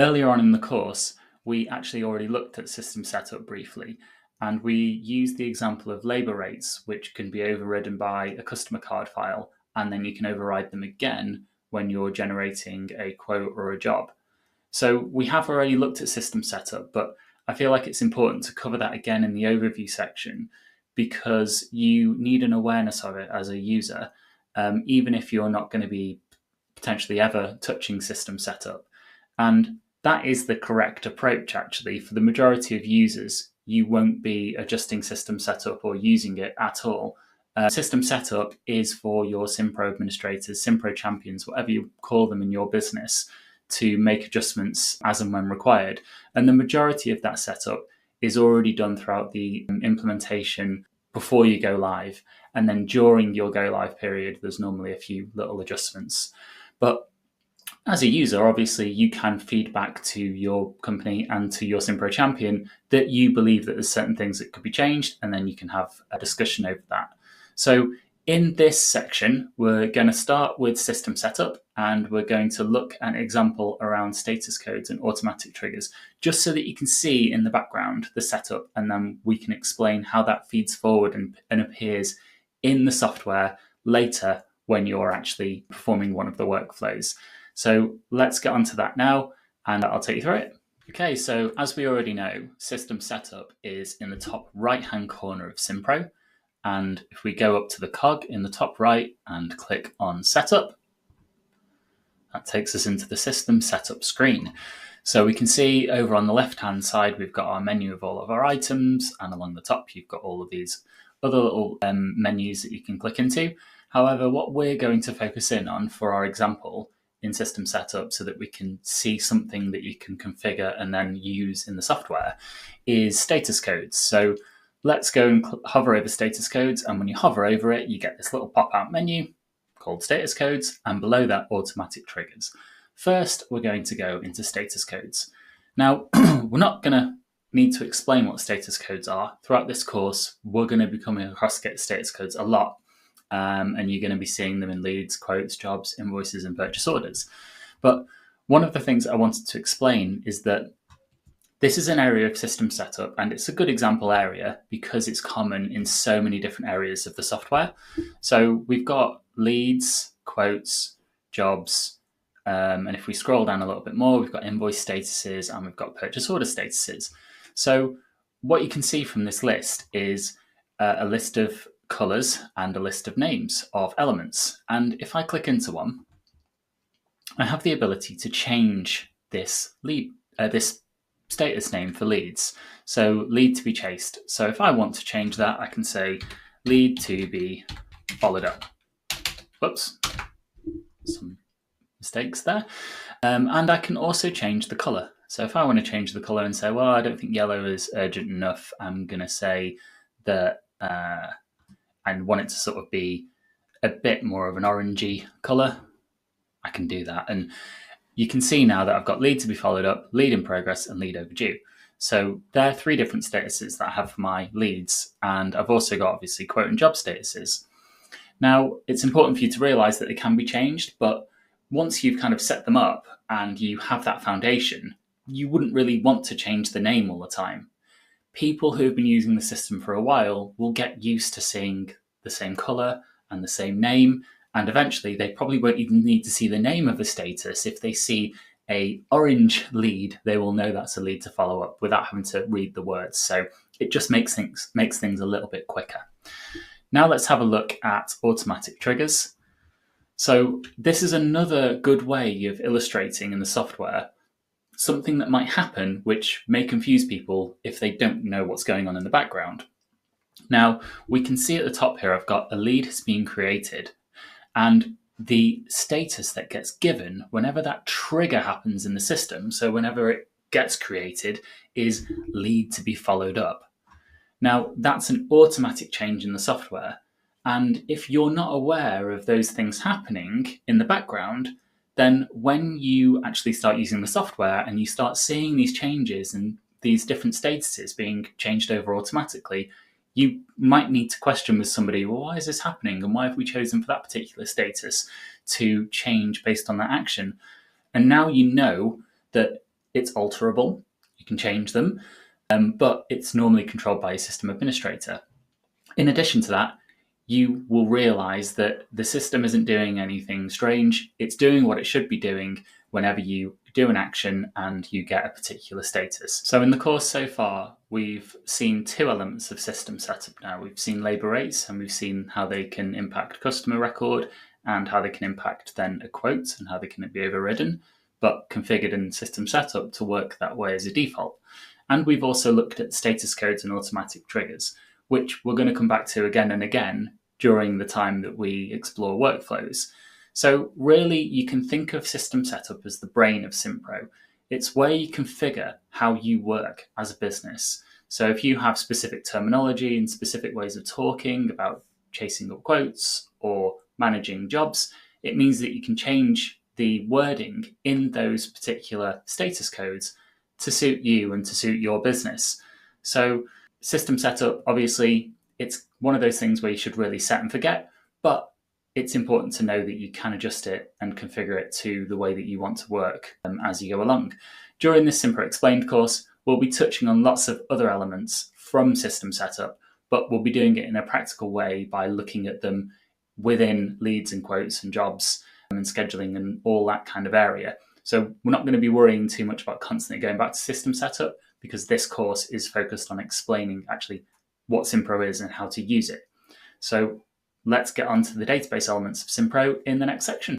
Earlier on in the course, we actually already looked at system setup briefly, and we used the example of labor rates, which can be overridden by a customer card file, and then you can override them again when you're generating a quote or a job. So we have already looked at system setup, but I feel like it's important to cover that again in the overview section because you need an awareness of it as a user, even if you're not going to be potentially ever touching system setup. And that is the correct approach, actually. For the majority of users, you won't be adjusting system setup or using it at all. System setup is for your Simpro administrators, Simpro champions, whatever you call them in your business, to make adjustments as and when required. And the majority of that setup is already done throughout the implementation before you go live. And then during your go live period, there's normally a few little adjustments. But as a user, obviously, you can feed back to your company and to your Simpro champion that you believe that there's certain things that could be changed, and then you can have a discussion over that. So in this section, we're going to start with system setup, and we're going to look at an example around status codes and automatic triggers, just so that you can see in the background the setup, and then we can explain how that feeds forward and appears in the software later when you're actually performing one of the workflows. So let's get onto that now, and I'll take you through it. Okay, so as we already know, system setup is in the top right-hand corner of Simpro. And if we go up to the cog in the top right and click on setup, that takes us into the system setup screen. So we can see over on the left-hand side, we've got our menu of all of our items, and along the top, you've got all of these other little menus that you can click into. However, what we're going to focus in on for our example in system setup, so that we can see something that you can configure and then use in the software, is status codes. So let's go and hover over status codes, and when you hover over it, you get this little pop-out menu called status codes, and below that, automatic triggers. First, we're going to go into status codes. Now, we're not going to need to explain what status codes are. Throughout this course, we're going to be coming across status codes a lot, and you're going to be seeing them in leads, quotes, jobs, invoices, and purchase orders. But one of the things I wanted to explain is that this is an area of system setup, and it's a good example area because it's common in so many different areas of the software. So we've got leads, quotes, jobs, and if we scroll down a little bit more, we've got invoice statuses and we've got purchase order statuses. So what you can see from this list is a list of colors and a list of names of elements. And if I click into one, I have the ability to change this status name for leads. So lead to be chased. So if I want to change that, I can say lead to be followed up. Whoops, some mistakes there. And I can also change the color. So if I want to change the color and say, well, I don't think yellow is urgent enough, I'm going to say that I want it to sort of be a bit more of an orangey color, I can do that. And you can see now that I've got lead to be followed up, lead in progress, and lead overdue. So there are three different statuses that I have for my leads. And I've also got, obviously, quote and job statuses. Now, it's important for you to realize that they can be changed, but once you've kind of set them up and you have that foundation, you wouldn't really want to change the name all the time. People who have been using the system for a while will get used to seeing the same color and the same name, and eventually they probably won't even need to see the name of a status. If they see a orange lead, they will know that's a lead to follow up without having to read the words. So it just makes things a little bit quicker. Now let's have a look at automatic triggers. So this is another good way of illustrating in the software something that might happen which may confuse people if they don't know what's going on in the background. Now, we can see at the top here, I've got a lead has been created, and the status that gets given whenever that trigger happens in the system, so whenever it gets created, is lead to be followed up. Now, that's an automatic change in the software. And if you're not aware of those things happening in the background, then when you actually start using the software and you start seeing these changes and these different statuses being changed over automatically, you might need to question with somebody, well, why is this happening? And why have we chosen for that particular status to change based on that action? And now you know that It's alterable, you can change them, but it's normally controlled by a system administrator. In addition to that, you will realize that the system isn't doing anything strange. It's doing what it should be doing whenever you do an action and you get a particular status. So in the course so far, we've seen two elements of system setup now. We've seen labor rates, and we've seen how they can impact customer record and how they can impact then a quote and how they can be overridden, but configured in system setup to work that way as a default. And we've also looked at status codes and automatic triggers, which we're going to come back to again and again during the time that we explore workflows. So really, you can think of system setup as the brain of Simpro. It's where you configure how you work as a business. So if you have specific terminology and specific ways of talking about chasing up quotes or managing jobs, it means that you can change the wording in those particular status codes to suit you and to suit your business. So system setup, obviously, it's one of those things where you should really set and forget, but it's important to know that you can adjust it and configure it to the way that you want to work as you go along. During this Simpro Explained course, we'll be touching on lots of other elements from system setup, but we'll be doing it in a practical way by looking at them within leads and quotes and jobs and scheduling and all that kind of area. So we're not going to be worrying too much about constantly going back to system setup, because this course is focused on explaining actually what Simpro is and how to use it. So let's get on to the database elements of Simpro in the next section.